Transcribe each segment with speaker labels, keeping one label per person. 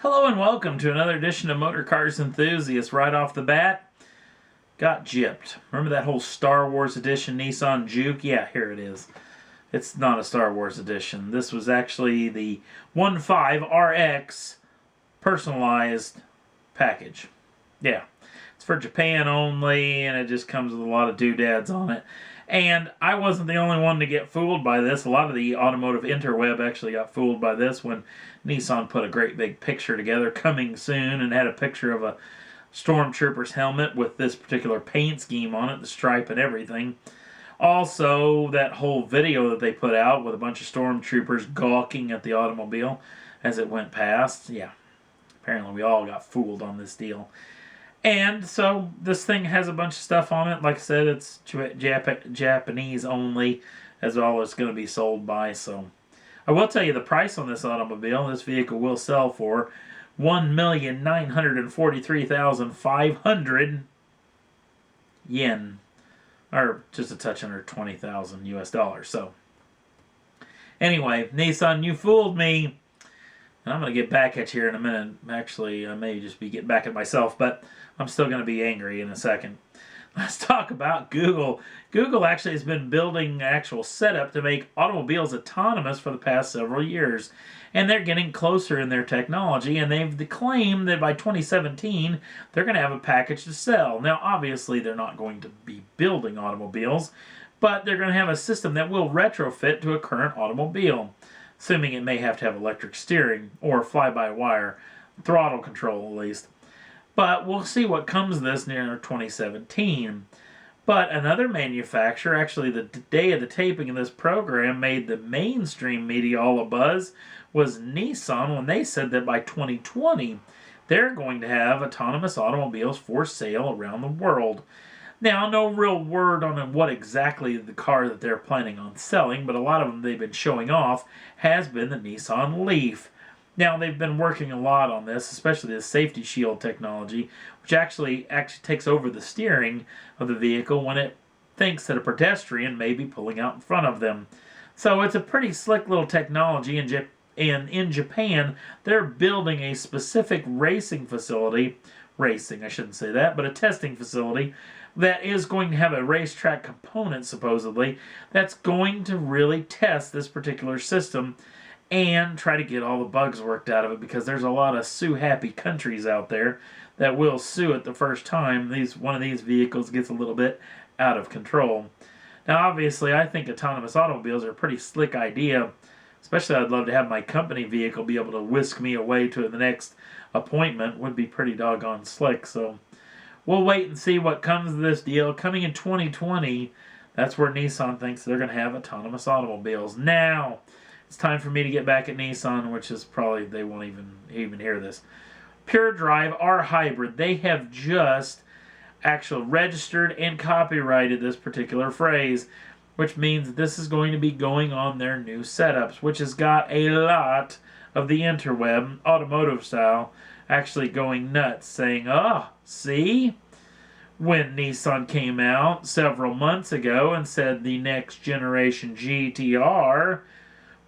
Speaker 1: Hello and welcome to another edition of Motor Cars Enthusiasts. Right off the bat, got gypped. Remember that whole Star Wars edition Nissan Juke? Yeah, here it is. It's not a Star Wars edition. This was actually the 15RX personalized package. Yeah, it's for Japan only, and it just comes with a lot of doodads on it. And I wasn't the only one to get fooled by this. A lot of the automotive interweb actually got fooled by this when Nissan put a great big picture together, coming soon, and had a picture of a stormtrooper's helmet with this particular paint scheme on it, the stripe and everything. Also, that whole video that they put out with a bunch of stormtroopers gawking at the automobile as it went past. Yeah, apparently we all got fooled on this deal. And so this thing has a bunch of stuff on it. Like I said, it's Japanese only, as all it's going to be sold by. So I will tell you the price on this automobile. This vehicle will sell for $1,943,500 yen, or just a touch under 20,000 US dollars. So anyway, Nissan, you fooled me. And I'm going to get back at you here in a minute. Actually, I may just be getting back at myself, but I'm still going to be angry in a second. Let's talk about Google. Google actually has been building an actual setup to make automobiles autonomous for the past several years. And they're getting closer in their technology, and they've claimed that by 2017, they're going to have a package to sell. Now, obviously, they're not going to be building automobiles, but they're going to have a system that will retrofit to a current automobile, assuming it may have to have electric steering or fly-by-wire throttle control at least. But we'll see what comes of this near 2017. But another manufacturer, actually the day of the taping of this program, made the mainstream media all abuzz, was Nissan, when they said that by 2020 they're going to have autonomous automobiles for sale around the world. Now, no real word on what exactly the car that they're planning on selling, but a lot of them they've been showing off has been the Nissan Leaf. Now, they've been working a lot on this, especially the safety shield technology, which actually takes over the steering of the vehicle when it thinks that a pedestrian may be pulling out in front of them. So it's a pretty slick little technology, and in Japan, they're building a specific racing facility, I shouldn't say that, but a testing facility that is going to have a racetrack component, supposedly, that's going to really test this particular system and try to get all the bugs worked out of it, because there's a lot of sue-happy countries out there that will sue it the first time one of these vehicles gets a little bit out of control. Now, obviously, I think autonomous automobiles are a pretty slick idea. Especially, I'd love to have my company vehicle be able to whisk me away to the next appointment. Would be pretty doggone slick. So we'll wait and see what comes of this deal. Coming in 2020, that's where Nissan thinks they're going to have autonomous automobiles. Now, it's time for me to get back at Nissan, which is probably, they won't even hear this. Pure Drive R Hybrid. They have just actually registered and copyrighted this particular phrase, which means this is going to be going on their new setups, which has got a lot of the interweb, automotive style, actually going nuts, saying, oh, see? When Nissan came out several months ago and said the next generation GTR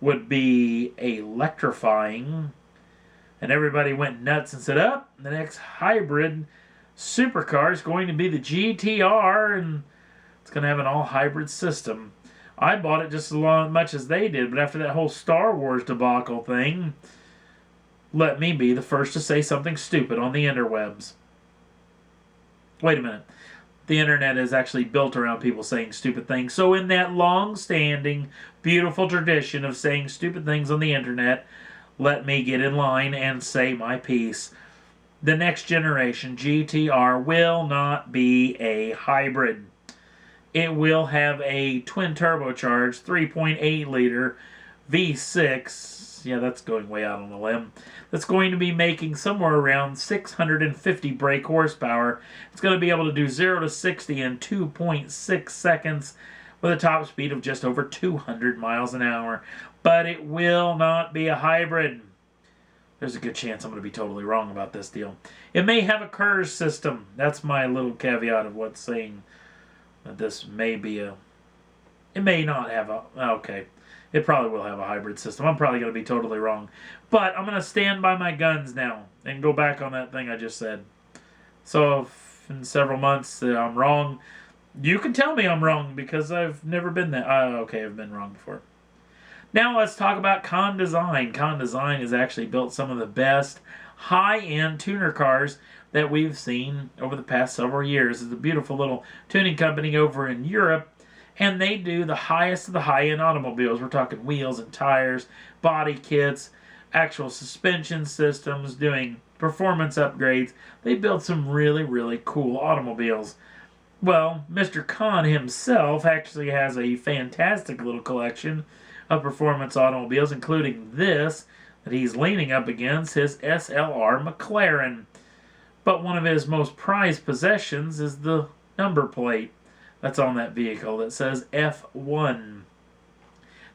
Speaker 1: would be electrifying, and everybody went nuts and said, oh, the next hybrid supercar is going to be the GTR, and it's going to have an all-hybrid system. I bought it just as much as they did, but after that whole Star Wars debacle thing, let me be the first to say something stupid on the interwebs. Wait a minute. The internet is actually built around people saying stupid things. So in that long-standing, beautiful tradition of saying stupid things on the internet, let me get in line and say my piece. The next generation GTR will not be a hybrid. It will have a twin turbocharged 3.8 liter V6. Yeah, that's going way out on a limb. That's going to be making somewhere around 650 brake horsepower. It's going to be able to do 0 to 60 in 2.6 seconds with a top speed of just over 200 miles an hour. But it will not be a hybrid. There's a good chance I'm going to be totally wrong about this deal. It may have a KERS system. That's my little caveat of what's saying that this may be a... It may not have a... Okay. It probably will have a hybrid system. I'm probably going to be totally wrong. But I'm going to stand by my guns now and go back on that thing I just said. So if in several months I'm wrong, you can tell me I'm wrong because I've never been there. Okay, I've been wrong before. Now let's talk about Con Design. Con Design has actually built some of the best high-end tuner cars that we've seen over the past several years. It's a beautiful little tuning company over in Europe, and they do the highest of the high-end automobiles. We're talking wheels and tires, body kits, actual suspension systems, doing performance upgrades. They build some really, really cool automobiles. Well, Mr. Khan himself actually has a fantastic little collection of performance automobiles, including this that he's leaning up against, his SLR McLaren. But one of his most prized possessions is the number plate that's on that vehicle that says F1.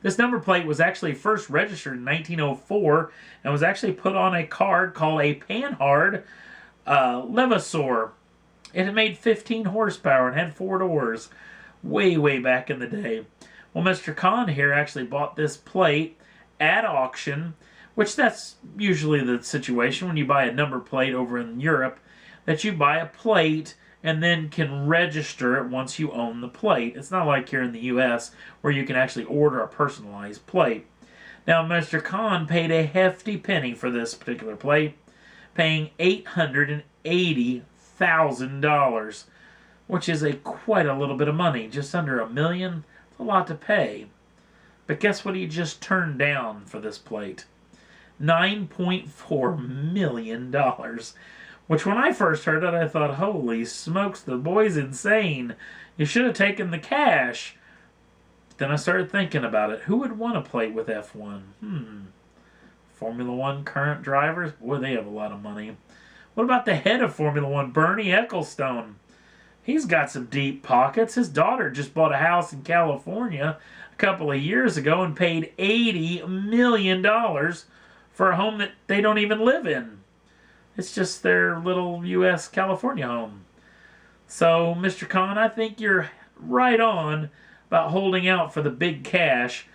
Speaker 1: This number plate was actually first registered in 1904 and was actually put on a card called a Panhard Levasseur. It had made 15 horsepower and had 4 doors way, way back in the day. Well, Mr. Khan here actually bought this plate at auction, which that's usually the situation when you buy a number plate over in Europe, that you buy a plate and then can register it once you own the plate. It's not like here in the U.S. where you can actually order a personalized plate. Now, Mr. Khan paid a hefty penny for this particular plate, paying $880,000, which is quite a little bit of money, just under $1 million. It's a lot to pay. But guess what he just turned down for this plate? $9.4 million. Which when I first heard it, I thought, holy smokes, the boy's insane. You should have taken the cash. But then I started thinking about it. Who would want a plate with F1? Formula One current drivers? Boy, they have a lot of money. What about the head of Formula One, Bernie Ecclestone? He's got some deep pockets. His daughter just bought a house in California a couple of years ago and paid $80 million for a home that they don't even live in. It's just their little U.S. California home. So, Mr. Khan, I think you're right on about holding out for the big cash.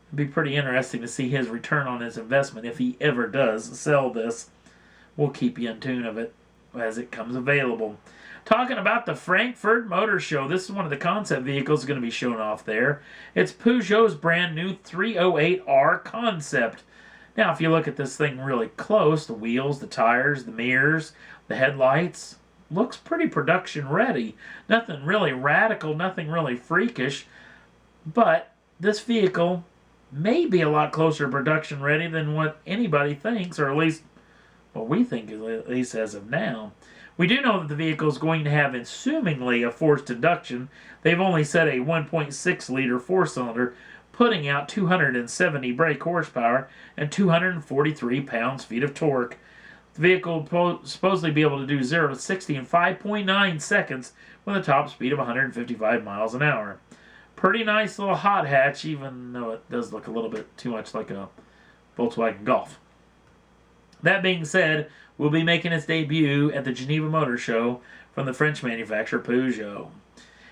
Speaker 1: It'd be pretty interesting to see his return on his investment if he ever does sell this. We'll keep you in tune of it as it comes available. Talking about the Frankfurt Motor Show, this is one of the concept vehicles going to be shown off there. It's Peugeot's brand new 308R concept. Now, if you look at this thing really close, the wheels, the tires, the mirrors, the headlights, looks pretty production ready. Nothing really radical, nothing really freakish. But this vehicle may be a lot closer to production ready than what anybody thinks, or at least what we think, at least as of now. We do know that the vehicle is going to have, assumingly, a forced induction. They've only set a 1.6-liter four-cylinder, putting out 270 brake horsepower and 243 pounds-feet of torque. The vehicle will supposedly be able to do 0 to 60 in 5.9 seconds with a top speed of 155 miles an hour. Pretty nice little hot hatch, even though it does look a little bit too much like a Volkswagen Golf. That being said, we'll be making its debut at the Geneva Motor Show from the French manufacturer Peugeot.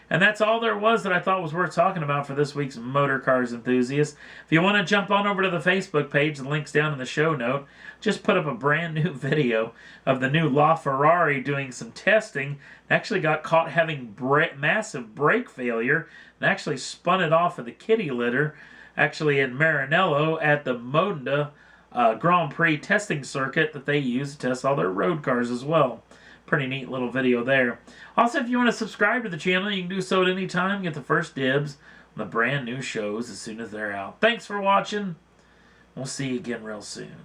Speaker 1: And that's all there was that I thought was worth talking about for this week's Motor Cars Enthusiast. If you want to jump on over to the Facebook page, the link's down in the show note. Just put up a brand new video of the new LaFerrari doing some testing. Actually got caught having massive brake failure and actually spun it off of the kitty litter, actually in Maranello at the Modena Grand Prix testing circuit that they use to test all their road cars as well. Pretty neat little video there. Also, if you want to subscribe to the channel, you can do so at any time. Get the first dibs on the brand new shows as soon as they're out. Thanks for watching. We'll see you again real soon.